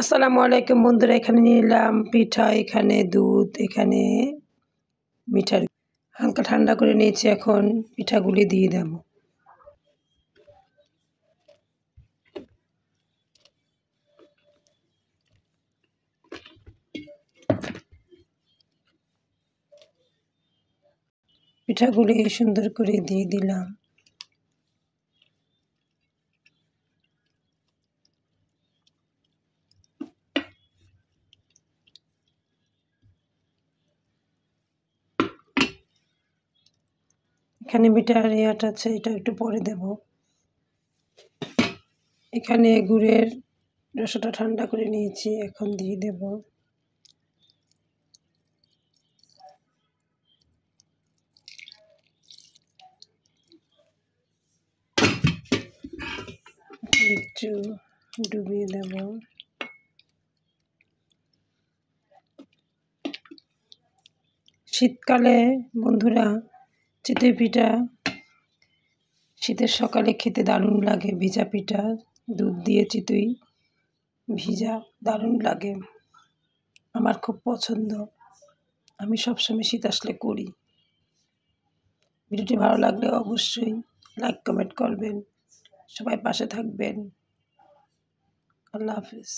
আসসালামু আলাইকুম বন্ধুরা, এখানে নিলাম পিঠা, এখানে দুধ, এখানে মিঠার হালকা ঠান্ডা করে নিয়েছি। এখন পিঠাগুলি দিয়ে দেব। পিঠাগুলি সুন্দর করে দিয়ে দিলাম। এখানে মিঠার ইয়াটা আছে, এটা একটু পরে দেব। এখানে গুড়ের রসটা ঠান্ডা করে নিয়েছি, এখন দিয়ে দেব। একটু ডুবিয়ে দেব। শীতকালে বন্ধুরা চিতই পিঠা শীতের সকালে খেতে দারুণ লাগে। ভিজা পিঠা, দুধ দিয়ে চিতই ভিজা, দারুণ লাগে। আমার খুব পছন্দ, আমি সবসময় শীত আসলে করি। ভিডিওটি ভালো লাগলে অবশ্যই লাইক কমেন্ট করবেন, সবাই পাশে থাকবেন। আল্লাহ হাফিজ।